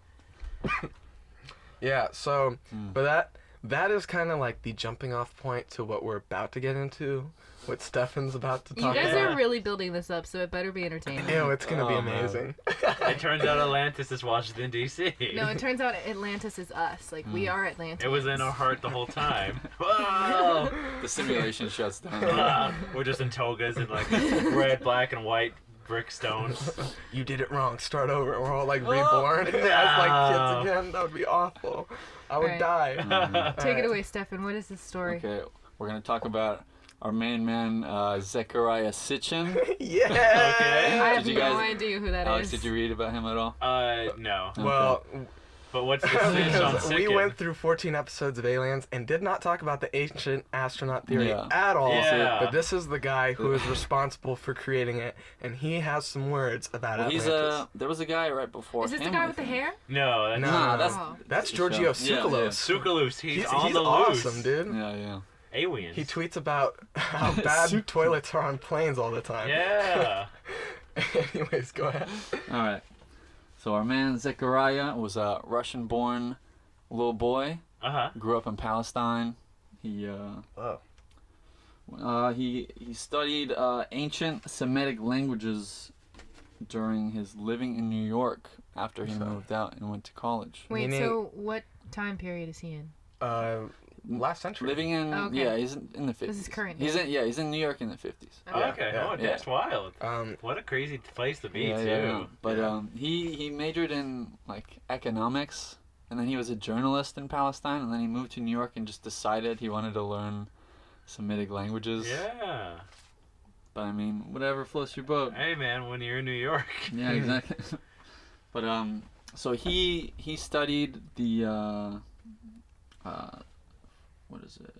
Yeah, so, Mm. but that is kind of like the jumping off point to what we're about to get into, what Stefan's about to You talk guys about. are really building this up, so it better be entertaining. Ew, it's gonna be Oh, man. amazing. It turns out Atlantis is Washington, D.C. No, it turns out Atlantis is us. Like we are Atlantis. It was in our heart the whole time. Whoa! The simulation shuts down. We're just in togas and like red, black, and white brick stones. You did it wrong. Start over. We're all like Oh, reborn as like no. kids again. That would be awful. I would Right. die. Take it away, Stefan. What is this story? Okay, we're gonna talk about our main man, Zechariah Sitchin. Yeah. Okay. I have Did you no guys- idea who that is. Alex, did you read about him at all? No. Well, But what's the cinch on because we Sickin? went through 14 episodes of Aliens and did not talk about the ancient astronaut theory Yeah. at all. Yeah. But this is the guy who is responsible for creating it, and he has some words about Well, Atlantis. there was a guy right before Is this him. the guy I with the think. hair? No, that's No. Nah, that's Oh. That's the Giorgio show. Yeah, Tsoukalos. Sukalus. He's on He's the loose. awesome, dude. Yeah. He tweets about how bad toilets are on planes all the time. Yeah. Anyways, go ahead. All right. So our man Zechariah was a Russian-born little boy. Uh-huh. Grew up in Palestine. He studied ancient Semitic languages during his living in New York after he moved out and went to college. Wait, Meaning- so what time period is he in? Last century. Living in Okay. yeah, he's in the 50s. This is current He's day. he's in New York in the 50s. Oh, Yeah, okay. yeah, Oh, yeah. that's wild. Um, What a crazy place to be, Yeah, too. yeah. But he majored in like economics, and then he was a journalist in Palestine, and then he moved to New York and just decided he wanted to learn Semitic languages. Yeah. But I mean, whatever floats your boat. Hey, man, when you're in New York. Yeah, exactly. But so he studied the what is it?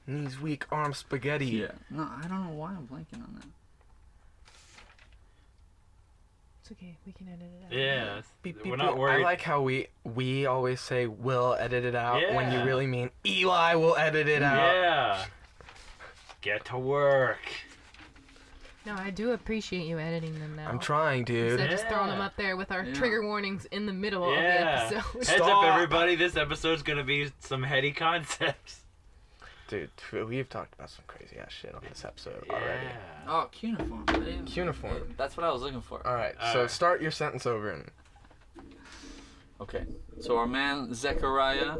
Knees weak, arms spaghetti. Yeah. No, I don't know why I'm blanking on that. It's okay. We can edit it out. Yeah. Beep, beep, We're beep. not worried. I like how we always say we'll edit it out when you Yeah. really mean Eli will edit it out. Yeah. Get to work. No, I do appreciate you editing them now. I'm trying, dude. Instead of just throwing them Yeah. up there with our Yeah. trigger warnings in the middle Yeah. of the episode. Heads Stop. up, everybody. This episode's going to be some heady concepts. Dude, we've talked about some crazy ass shit on this episode already. Yeah. Oh, cuneiform. I didn't- Cuneiform. That's what I was looking for. All right, so Alright. start your sentence over and Okay, so our man Zechariah,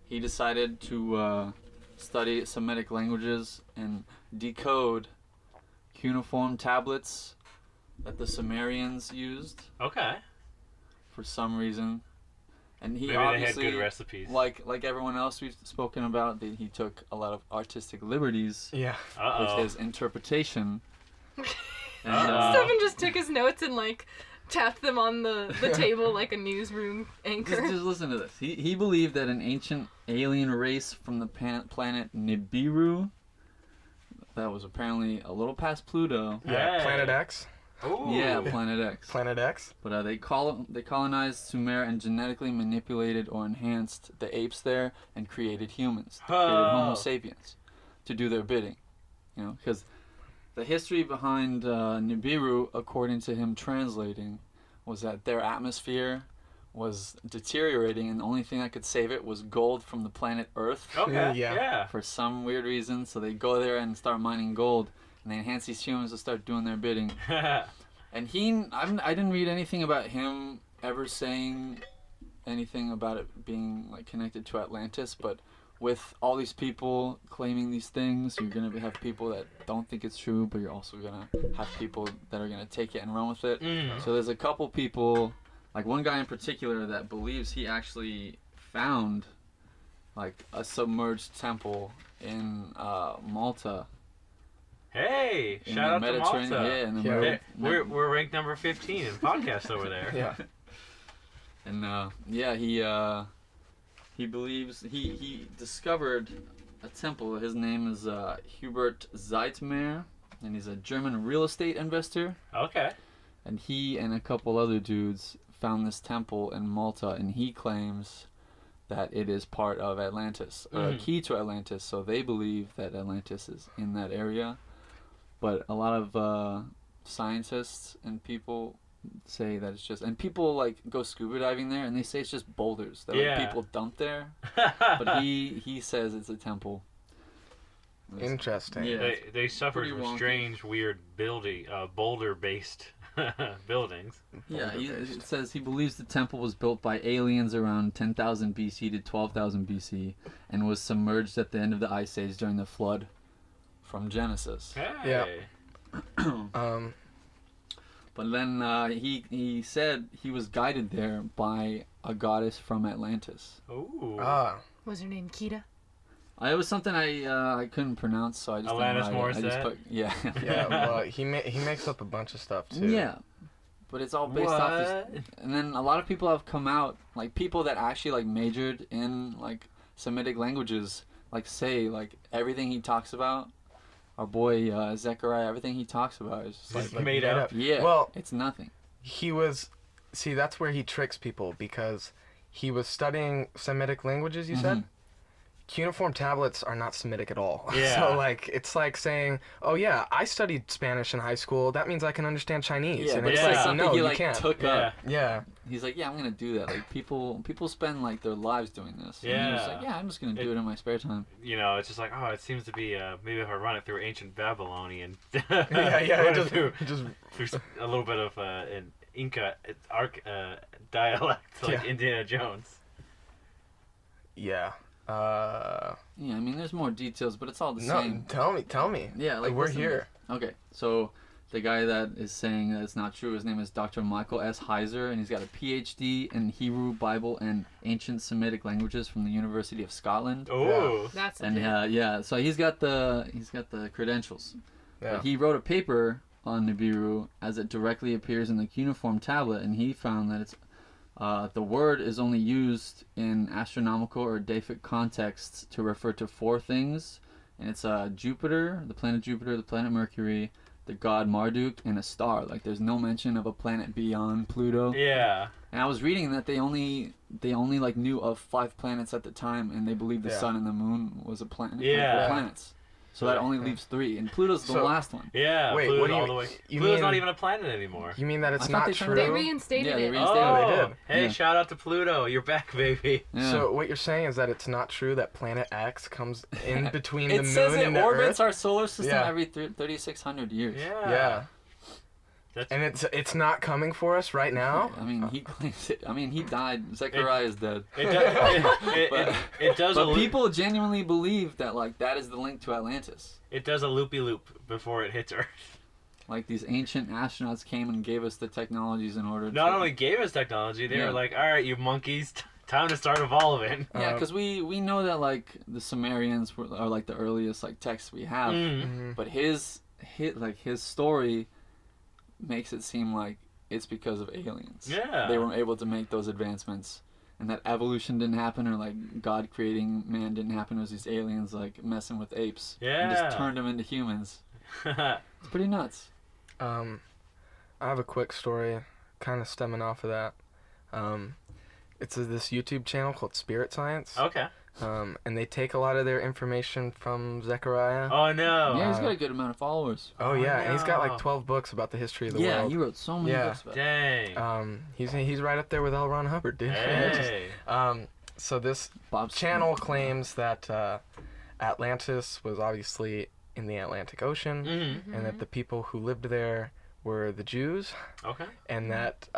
he decided to study Semitic languages and decode cuneiform tablets that the Sumerians used Okay. for some reason. And he Maybe they had obviously, good recipes. like everyone else we've spoken about, he took a lot of artistic liberties yeah. with Uh-oh. his interpretation. And Stefan just took his notes and like tapped them on the table like a newsroom anchor. just listen to this. He believed that an ancient alien race from the planet Nibiru, that was apparently a little past Pluto. Yeah, Hey. Planet X. Ooh. Yeah, Planet X. Planet X. But they colonized Sumer and genetically manipulated or enhanced the apes there and created humans. They created Homo Oh. sapiens to do their bidding. You know, because the history behind Nibiru, according to him translating, was that their atmosphere was deteriorating, and the only thing that could save it was gold from the planet Earth. Okay. Yeah. Yeah. For some weird reason, so they go there and start mining gold, and they enhance these humans to start doing their bidding. And I didn't read anything about him ever saying anything about it being like connected to Atlantis, but with all these people claiming these things, you're gonna have people that don't think it's true, but you're also gonna have people that are gonna take it and run with it. So there's a couple people, like one guy in particular, that believes he actually found like a submerged temple in Malta. Hey, in shout the out to Malta. Yeah, in the We're ranked number 15 in podcasts over there. Yeah. And he believes he discovered a temple. His name is Hubert Zeitmer, and he's a German real estate investor. Okay. And he and a couple other dudes found this temple in Malta, and he claims that it is part of Atlantis, or a key to Atlantis. So they believe that Atlantis is in that area. But a lot of scientists and people say that it's just, and people like go scuba diving there, and they say it's just boulders that like, people dump there. But he says it's a temple. Interesting. Yeah, They suffered pretty from wonky. strange, weird boulder-based buildings. Yeah, it says he believes the temple was built by aliens around 10,000 BC to 12,000 BC and was submerged at the end of the Ice Age during the flood from Genesis. Hey. Yeah. But then he said he was guided there by a goddess from Atlantis. Ooh. Was her name Kita? It was something I couldn't pronounce, so I just Alanis didn't write it. I just Morissette? put, yeah. Yeah. Well, he makes up a bunch of stuff too. Yeah. But it's all based off this. What? And then a lot of people have come out, like people that actually like majored in like Semitic languages, like say like everything he talks about, our boy Zechariah, everything he talks about is just Just like made up. yeah, Well, it's nothing. See, that's where he tricks people, because he was studying Semitic languages, you said? Cuneiform tablets are not Semitic at all. Yeah. So, like, it's like saying, oh, yeah, I studied Spanish in high school. That means I can understand Chinese. Yeah, and but it's yeah. it's like, something no, he you like can't. took Yeah. up. Yeah. He's like, yeah, I'm gonna do that. Like people spend like their lives doing this. And he was Yeah. like, yeah, I'm just gonna do it in my spare time. You know, it's just like, oh, it seems to be, maybe if I run it through ancient Babylonian. Yeah, run it just through a little bit of an Inca dialect, like Yeah. Indiana Jones. yeah. Yeah, I mean, there's more details, but it's all the No, same. tell me. Yeah, like we're listen to here. this. Okay, so the guy that is saying that it's not true, his name is Dr. Michael S. Heiser, and he's got a PhD in Hebrew, Bible, and ancient Semitic languages from the University of Scotland. Oh. That's And legit. so he's got the credentials. Yeah. But he wrote a paper on Nibiru as it directly appears in the cuneiform tablet, and he found that it's the word is only used in astronomical or deific contexts to refer to four things, and it's Jupiter, the planet Mercury, the god Marduk, and a star. Like there's no mention of a planet beyond Pluto. Yeah. And I was reading that they only like knew of 5 planets at the time, and they believed the Yeah. sun and the moon was a planet. Yeah. Were planets. So that only leaves 3, and Pluto's the So- last one. Yeah. Wait, Pluto's what do you all mean? the way. You Pluto's mean- not even a planet anymore. You mean that it's I thought not they true? turned They reinstated Yeah, they it. reinstated Oh, they did. hey, Yeah. shout out to Pluto. You're back, baby. Yeah. So what you're saying is that it's not true that Planet X comes in between the it moon says it and the orbits Earth? our solar system Yeah. every 3,600 years. Yeah. Yeah. That's, And it's not coming for us right now? I mean, he claims it. I mean, he died. Zechariah is dead. it does. It does But a people genuinely believe that like that is the link to Atlantis. It does a loopy loop before it hits Earth. Like these ancient astronauts came and gave us the technologies in order Not to. only gave us technology, they Yeah. were like, "All right, you monkeys, time to start evolving." Yeah, because we know that like the Sumerians are like the earliest like texts we have, Mm. but his story makes it seem like it's because of aliens. Yeah. They weren't able to make those advancements, and that evolution didn't happen, or like God creating man didn't happen. It was these aliens like messing with apes and Yeah. just turned them into humans. It's pretty nuts. I have a quick story, kind of stemming off of that. It's this YouTube channel called Spirit Science. Okay. And they take a lot of their information from Zechariah. Oh no. Yeah, he's got a good amount of followers. Oh, yeah, and he's got no. like 12 books about the history of the Yeah, world. he wrote so many Yeah. books about it. Dang. He's right up there with L. Ron Hubbard, dude. Hey. So this Bob's channel claims that Atlantis was obviously in the Atlantic Ocean, Mhm. and that the people who lived there were the Jews, Okay. and that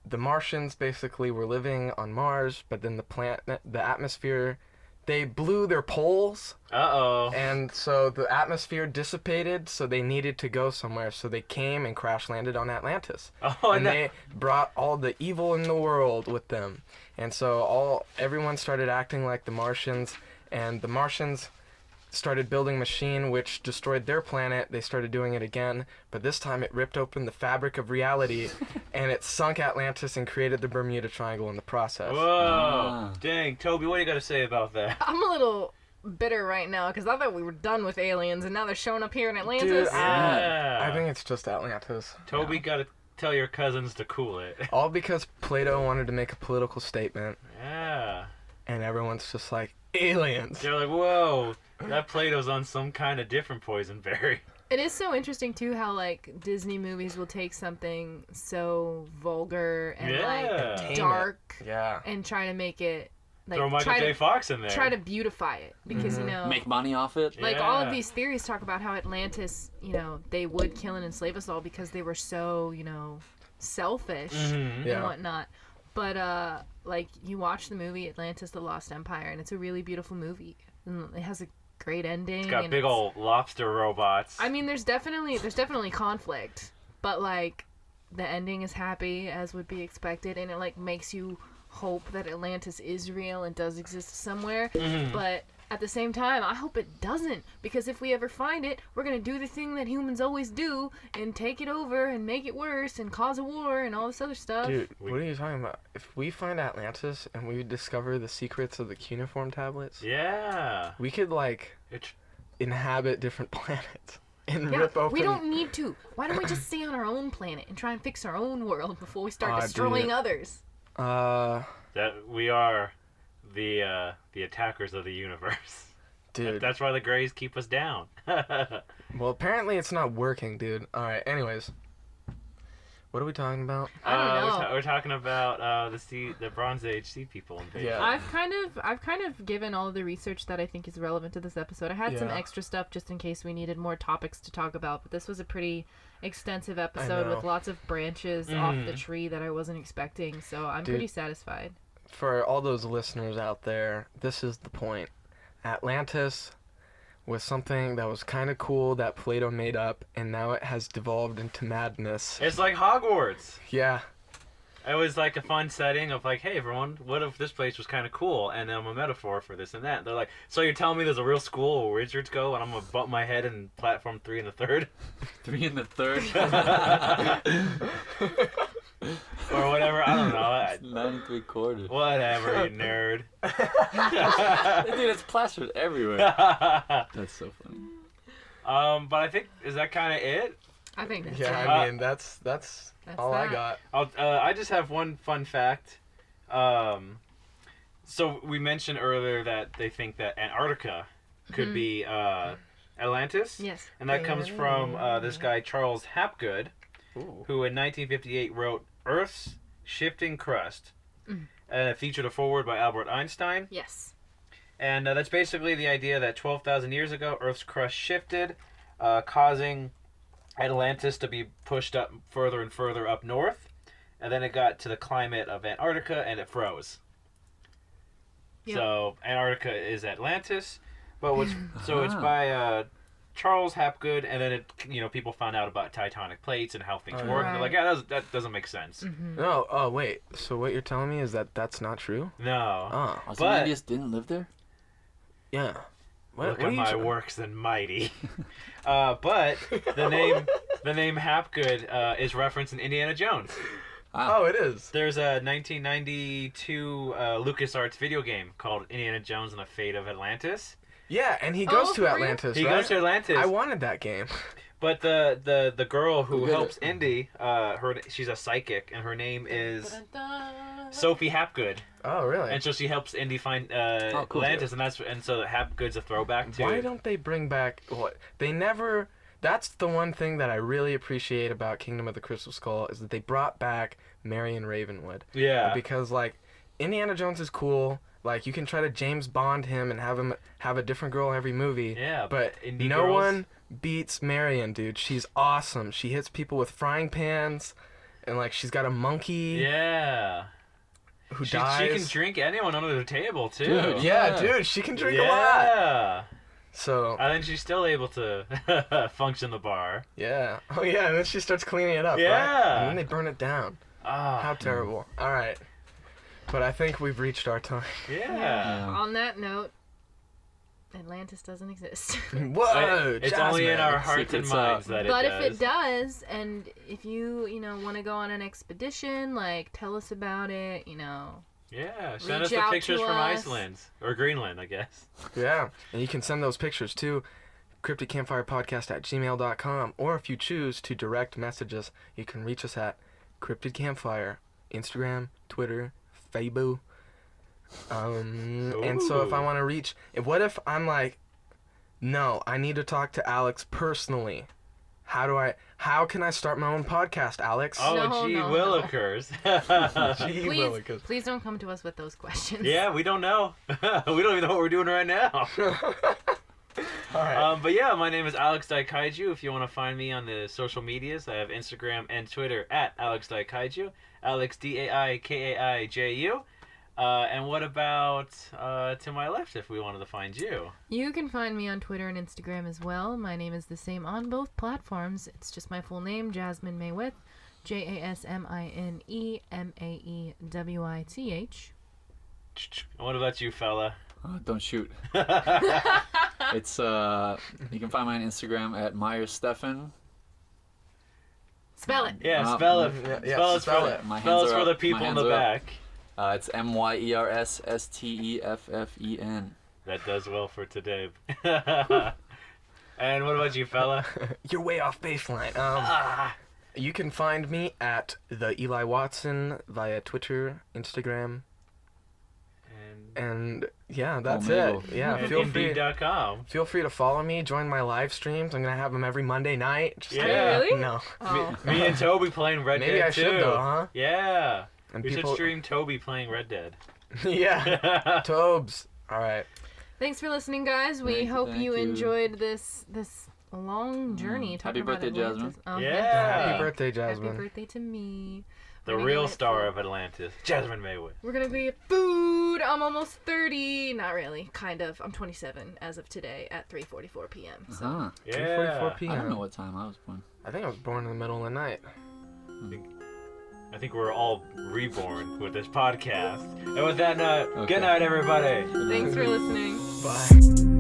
the Martians basically were living on Mars, but then the atmosphere, they blew their poles, Uh-oh. and so the atmosphere dissipated, so they needed to go somewhere, so they came and crash landed on Atlantis. Oh, And they brought all the evil in the world with them. And so everyone started acting like the Martians, and the Martians started building a machine which destroyed their planet. They started doing it again, but this time it ripped open the fabric of reality, and it sunk Atlantis and created the Bermuda Triangle in the process. Whoa. Dang. Toby, what do you got to say about that? I'm a little bitter right now because I thought we were done with aliens, and now they're showing up here in Atlantis. Dude, Yeah. I think it's just Atlantis. Toby got to tell your cousins to cool it. All because Plato wanted to make a political statement, Yeah. and everyone's just like, aliens. They're like, whoa, that Plato's on some kind of different poison berry. It is so interesting too how like Disney movies will take something so vulgar and Yeah. like dark Yeah. and try to make it like Throw Michael J. Fox in there. try to beautify it because you know Make money off it. like all of Yeah. these theories talk about how Atlantis, you know, they would kill and enslave us all because they were so, you know, selfish Mhm. Yeah. and whatnot. But like you watch the movie Atlantis: The Lost Empire, and it's a really beautiful movie. And it has a great ending. It's got and big old lobster robots. I mean, there's definitely conflict, but like the ending is happy as would be expected, and it like makes you hope that Atlantis is real and does exist somewhere. Mhm. But at the same time, I hope it doesn't, because if we ever find it, we're gonna do the thing that humans always do and take it over and make it worse and cause a war and all this other stuff. Dude, what are you talking about? If we find Atlantis and we discover the secrets of the cuneiform tablets, Yeah. we could like It's inhabit different planets and Yeah, rip open. we don't need to. Why don't we just stay on our own planet and try and fix our own world before we start Dude. destroying others? that we are the attackers of the universe. Dude. That's why the Greys keep us down. Well, apparently it's not working, dude. All right. Anyways, what are we talking about? I don't know. We're talking about the Bronze Age sea people invasion. Yeah. I've kind of given all the research that I think is relevant to this episode. I had some Yeah. extra stuff just in case we needed more topics to talk about, but this was a pretty extensive episode know. with lots of branches off the tree that I wasn't expecting, so I'm Dude. pretty satisfied. For all those listeners out there, this is the point. Atlantis was something that was kind of cool that Plato made up, and now it has devolved into madness. It's like Hogwarts. Yeah. It was like a fun setting of like, hey everyone, what if this place was kind of cool, and I'm a metaphor for this and that. They're like, so you're telling me there's a real school where wizards go, and I'm gonna bump my head in platform 3 and the 3rd, 3 and the 3rd. or whatever. I don't know. 9 3/4. Whatever, you nerd. Dude, it's plastered everywhere. That's so funny. But I think is that kind of it. I think that's Yeah, it. I mean, that's all I that. got. I just have one fun fact. So we mentioned earlier that they think that Antarctica could be Atlantis. Yes. And that comes from this guy Charles Hapgood, Ooh. who in 1958 wrote Earth's Shifting Crust, and it featured a foreword by Albert Einstein. Yes. And that's basically the idea that 12,000 years ago, Earth's crust shifted, causing Atlantis to be pushed up further and further up north, and then it got to the climate of Antarctica and it froze. Yep. So Antarctica is Atlantis, but it's by Charles Hapgood, and then people found out about tectonic plates and how things work, and they're like, yeah, that doesn't make sense. No, oh wait. So what you're telling me is that that's not true? No. Oh, Ozymandias didn't live there? yeah. Look what at are you my trying- works and mighty. But the name Hapgood is referenced in Indiana Jones. Oh, it is. There's a 1992 LucasArts video game called Indiana Jones and the Fate of Atlantis. Yeah, and he goes Oh, to for real? Atlantis, He right? goes to Atlantis. I wanted that game. But the girl who Who did helps it? Indy, she's a psychic, and her name is Sophie Hapgood, Oh, really? and so she helps Indy find cool. Atlantis, and so Hapgood's a throwback to. Why don't they bring back what they never? That's the one thing that I really appreciate about Kingdom of the Crystal Skull is that they brought back Marion Ravenwood. Yeah. Because like Indiana Jones is cool. Like you can try to James Bond him and have him have a different girl every movie. Yeah, But indie no girls- one beats Marion, dude. She's awesome. She hits people with frying pans, and like she's got a monkey Yeah. who She dies. can drink anyone under the table too. Dude, Yeah, dude, she can drink a lot. Yeah. So And then she's still able to function the bar. yeah. Oh yeah, and then she starts cleaning it up. Yeah. Right? And then they burn it down. Ah. How terrible. All right. But I think we've reached our time. Yeah. On that note, Atlantis doesn't exist. Whoa, It's only in Jasmine. our hearts and Secrets minds out. that But it if does. it does, and if you want to go on an expedition, like, tell us about it, Yeah, send Reach us the out pictures to from us. Iceland or Greenland, I guess. Yeah, and you can send those pictures to cryptidcampfirepodcast@gmail.com, or if you choose to direct message us, you can reach us at Cryptid Campfire, Instagram, Twitter, Facebook. And so if I want to reach, what if I'm like, no, I need to talk to Alex personally. How can I start my own podcast, Alex? Oh, No, gee no, willikers. Gee willikers. Please don't come to us with those questions. Yeah, we don't know. We don't even know what we're doing right now. All right. But yeah, my name is Alex Daikaiju. If you want to find me on the social medias, I have Instagram and Twitter at Alex Daikaiju. Alex Daikaiju. And what about to my left if we wanted to find you? You can find me on Twitter and Instagram as well. My name is the same on both platforms. It's just my full name, Jasmine Maywith. JasmineMaewith. And what about you, fella? Don't shoot. It's you can find me on Instagram at MyersStefan. Spell it. Yeah, Oh, spell it. yeah, Spell it spell for it. the, My spell hands it are for the up. people My in the hands are up. back. It's MYERSSTEFFEN. That does well for today. And what about you, fella? You're way off baseline. You can find me at the Eli Watson via Twitter, Instagram, and yeah, that's Omegle. it. Yeah, And feel free. Indeed.com. Feel free to follow me. Join my live streams. I'm gonna have them every Monday night. Just Yeah. kidding. Really? No. Oh. Me and Toby playing Red Maybe Dead I should too. though, huh? Yeah. And We people. should stream Toby playing Red Dead. Yeah. Tobes. All right. Thanks for listening, guys. We Thank you, hope thank you you. enjoyed this long journey. talking Happy about birthday, Atlantis. Jasmine. Oh, Yeah. Happy birthday, Happy Jasmine. birthday to me. The We're gonna real go star for- of Atlantis, Jasmine Maywith. We're gonna be at food. I'm almost 30. Not really. Kind of. I'm 27 as of today at 3:44 p.m. So. Huh. 3:44 Yeah. p.m. I don't know what time I was born. I think I was born in the middle of the night. I think we're all reborn with this podcast. And with that note, Okay. good night, everybody. Thanks for listening. Bye.